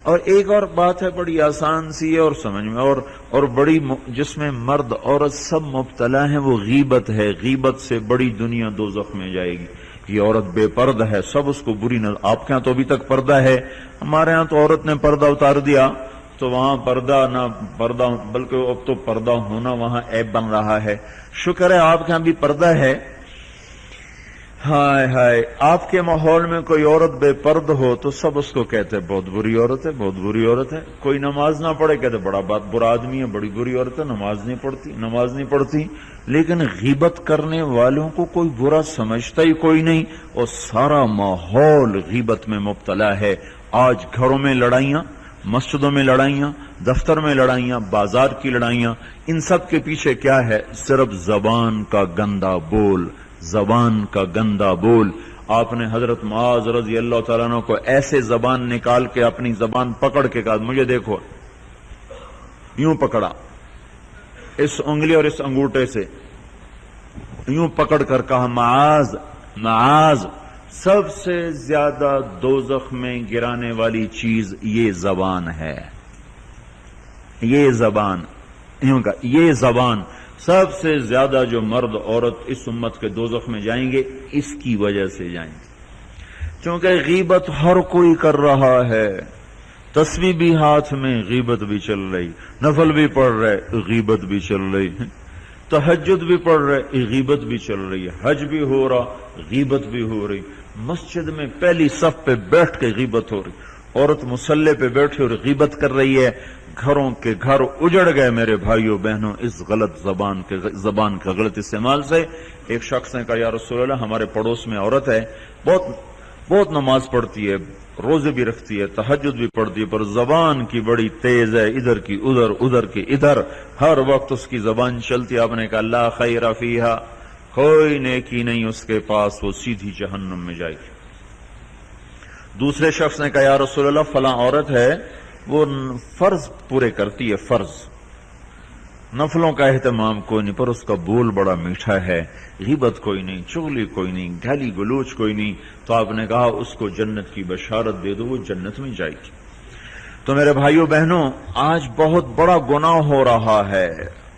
اور ایک اور بات ہے بڑی آسان سی ہے اور سمجھ میں اور بڑی جس میں مرد عورت سب مبتلا ہیں، وہ غیبت ہے۔ غیبت سے بڑی دنیا دوزخ میں جائے گی۔ یہ عورت بے پردہ ہے، سب اس کو بری نظر۔ آپ کے ہاں تو ابھی تک پردہ ہے، ہمارے ہاں تو عورت نے پردہ اتار دیا تو وہاں پردہ نہ پردہ، بلکہ اب تو پردہ ہونا وہاں عیب بن رہا ہے۔ شکر ہے آپ کے ہاں بھی پردہ ہے۔ ہائے ہائے، آپ کے ماحول میں کوئی عورت بے پرد ہو تو سب اس کو کہتے بہت بری عورت ہے، بہت بری عورت ہے۔ کوئی نماز نہ پڑھے کہتے بڑا برا آدمی ہے، بڑی بری عورت ہے، نماز نہیں پڑھتی۔ لیکن غیبت کرنے والوں کو کوئی برا سمجھتا ہی کوئی نہیں، اور سارا ماحول غیبت میں مبتلا ہے۔ آج گھروں میں لڑائیاں، مسجدوں میں لڑائیاں، دفتر میں لڑائیاں، بازار کی لڑائیاں، ان سب کے پیچھے کیا ہے؟ صرف زبان کا گندا بول، زبان کا گندا بول۔ آپ نے حضرت معاذ رضی اللہ تعالیٰ عنہ کو ایسے زبان نکال کے اپنی زبان پکڑ کے کہا، مجھے دیکھو، یوں پکڑا، اس انگلی اور اس انگوٹھے سے یوں پکڑ کر کہا، معاذ معاذ، سب سے زیادہ دوزخ میں گرانے والی چیز یہ زبان ہے۔ یہ زبان، یوں کہا، یہ زبان سب سے زیادہ جو مرد عورت اس امت کے دوزخ میں جائیں گے، اس کی وجہ سے جائیں گے، کیونکہ غیبت ہر کوئی کر رہا ہے۔ تسبیح بھی ہاتھ میں، غیبت بھی چل رہی، نفل بھی پڑھ رہے، غیبت بھی چل رہی، تہجد بھی پڑھ رہے، غیبت بھی چل رہی ہے، حج بھی ہو رہا، غیبت بھی ہو رہی، مسجد میں پہلی صف پہ بیٹھ کے غیبت ہو رہی، عورت مصلی پہ بیٹھی اور غیبت کر رہی ہے۔ گھروں کے گھر اجڑ گئے میرے بھائیوں بہنوں اس غلط زبان کا غلط استعمال سے۔ ایک شخص نے کہا، یا رسول اللہ، ہمارے پڑوس میں عورت ہے، بہت نماز پڑھتی ہے، روزے بھی رکھتی ہے، تہجد بھی پڑھتی ہے، پر زبان کی بڑی تیز ہے، ادھر کی ادھر، ادھر کی ادھر، ہر وقت اس کی زبان چلتی ہے۔ آپ نے کہا، لا خیر فیہا، کوئی نیکی نہیں اس کے پاس، وہ سیدھی جہنم میں جائے گی۔ دوسرے شخص نے کہا، یا رسول اللہ، فلاں عورت ہے، وہ فرض پورے کرتی ہے، فرض، نفلوں کا اہتمام کوئی نہیں، پر اس کا بول بڑا میٹھا ہے، غیبت کوئی نہیں، چغلی کوئی نہیں، گالی گلوچ کوئی نہیں۔ تو آپ نے کہا، اس کو جنت کی بشارت دے دو، وہ جنت میں جائے گی۔ تو میرے بھائیوں بہنوں، آج بہت بڑا گناہ ہو رہا ہے،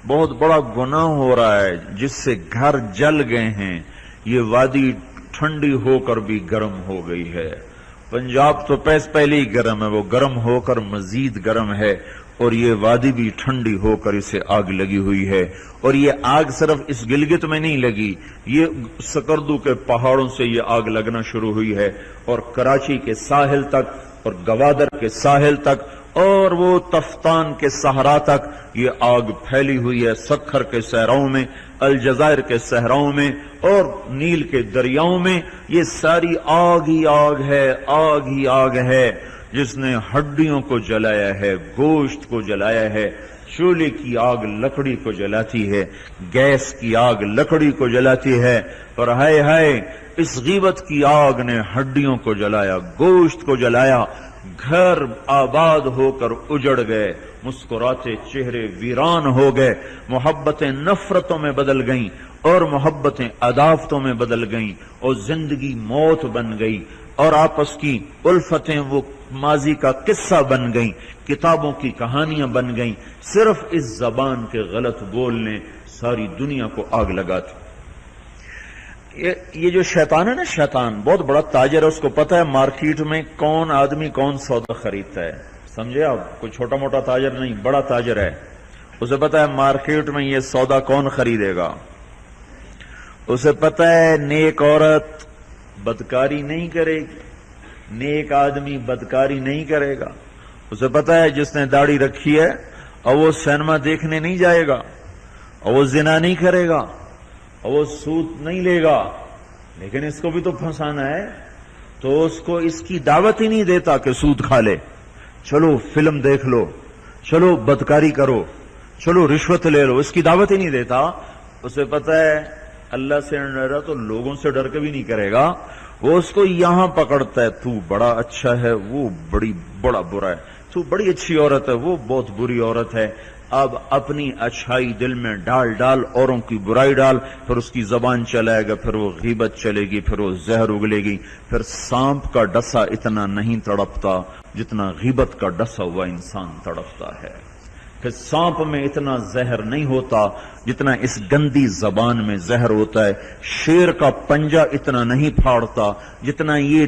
بہت بڑا گناہ ہو رہا ہے، جس سے گھر جل گئے ہیں۔ یہ وادی ٹھنڈی ہو کر بھی گرم ہو گئی ہے۔ پنجاب تو پہلے ہی گرم ہے، وہ گرم ہو کر مزید گرم ہے، اور یہ وادی بھی ٹھنڈی ہو کر اسے آگ لگی ہوئی ہے۔ اور یہ آگ صرف اس گلگت میں نہیں لگی، یہ سکردو کے پہاڑوں سے یہ آگ لگنا شروع ہوئی ہے، اور کراچی کے ساحل تک، اور گوادر کے ساحل تک، اور وہ تفتان کے صحرا تک یہ آگ پھیلی ہوئی ہے۔ سکھر کے صحراؤں میں، الجزائر کے صحراؤں میں، اور نیل کے دریاؤں میں یہ ساری آگ ہی آگ ہے، آگ ہی آگ ہے، جس نے ہڈیوں کو جلایا ہے، گوشت کو جلایا ہے۔ چولہے کی آگ لکڑی کو جلاتی ہے، گیس کی آگ لکڑی کو جلاتی ہے، پر ہائے ہائے، اس غیبت کی آگ نے ہڈیوں کو جلایا، گوشت کو جلایا۔ گھر آباد ہو کر اجڑ گئے، مسکراتے چہرے ویران ہو گئے، محبتیں نفرتوں میں بدل گئیں، اور محبتیں عداوتوں میں بدل گئیں، اور زندگی موت بن گئی، اور آپس کی الفتیں وہ ماضی کا قصہ بن گئیں، کتابوں کی کہانیاں بن گئیں۔ صرف اس زبان کے غلط بولنے ساری دنیا کو آگ لگاتی۔ یہ جو شیطان ہے نا، شیطان بہت بڑا تاجر ہے، اس کو پتہ ہے مارکیٹ میں کون آدمی کون سودا خریدتا ہے، سمجھے آپ؟ کوئی چھوٹا موٹا تاجر نہیں، بڑا تاجر ہے، اسے پتہ ہے مارکیٹ میں یہ سودا کون خریدے گا، اسے پتہ ہے نیک عورت بدکاری نہیں کرے گی، نیک آدمی بدکاری نہیں کرے گا، اسے پتہ ہے جس نے داڑھی رکھی ہے اور وہ سینما دیکھنے نہیں جائے گا، اور وہ زنا نہیں کرے گا، اور وہ سود نہیں لے گا، لیکن اس کو بھی تو پھنسانا ہے، تو اس کو اس کی دعوت ہی نہیں دیتا کہ سود کھا لے، چلو فلم دیکھ لو، چلو بدکاری کرو، چلو رشوت لے لو، اس کی دعوت ہی نہیں دیتا۔ اسے پتہ ہے اللہ سے ڈر رہا تو لوگوں سے ڈر کے بھی نہیں کرے گا، وہ اس کو یہاں پکڑتا ہے، تو بڑا اچھا ہے، وہ بڑا برا ہے، تو بڑی اچھی عورت ہے، وہ بہت بری عورت ہے، اب اپنی اچھائی دل میں ڈال ڈال، اوروں کی برائی ڈال، پھر اس کی زبان چلائے گا، پھر وہ غیبت چلے گی، پھر وہ زہر اگلے گی، پھر سانپ کا ڈسا اتنا نہیں تڑپتا جتنا غیبت کا ڈسا ہوا انسان تڑپتا ہے، پھر سانپ میں اتنا زہر نہیں ہوتا جتنا اس گندی زبان میں زہر ہوتا ہے، شیر کا پنجہ اتنا نہیں پھاڑتا جتنا یہ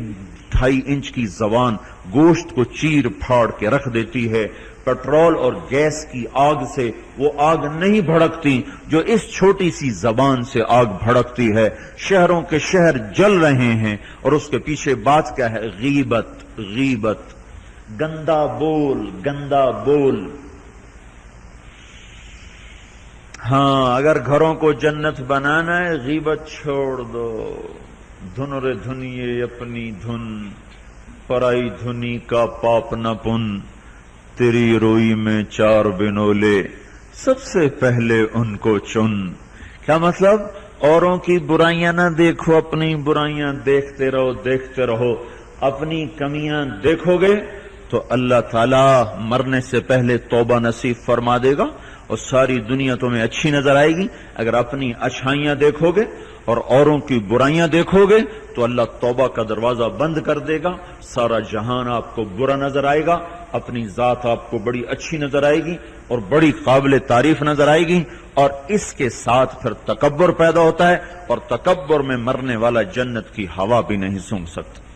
2.5 انچ کی زبان گوشت کو چیر پھاڑ کے رکھ دیتی ہے، پیٹرول اور گیس کی آگ سے وہ آگ نہیں بھڑکتی جو اس چھوٹی سی زبان سے آگ بھڑکتی ہے، شہروں کے شہر جل رہے ہیں اور اس کے پیچھے بات کیا ہے؟ غیبت، غیبت، گندا بول، گندا بول۔ ہاں اگر گھروں کو جنت بنانا ہے غیبت چھوڑ دو، دھن رے دھنیے اپنی دھن، پرائی دھنی کا پاپ نہ پن، تیری روئی میں 4 بنولے، سب سے پہلے ان کو چن۔ کیا مطلب؟ اوروں کی برائیاں نہ دیکھو، اپنی برائیاں دیکھتے رہو، دیکھتے رہو۔ اپنی کمیاں دیکھو گے تو اللہ تعالیٰ مرنے سے پہلے توبہ نصیب فرما دے گا اور ساری دنیا تمہیں اچھی نظر آئے گی۔ اگر اپنی اچھائیاں دیکھو گے اور اوروں کی برائیاں دیکھو گے تو اللہ توبہ کا دروازہ بند کر دے گا، سارا جہان آپ کو برا نظر آئے گا، اپنی ذات آپ کو بڑی اچھی نظر آئے گی اور بڑی قابل تعریف نظر آئے گی، اور اس کے ساتھ پھر تکبر پیدا ہوتا ہے، اور تکبر میں مرنے والا جنت کی ہوا بھی نہیں سونگھ سکتا۔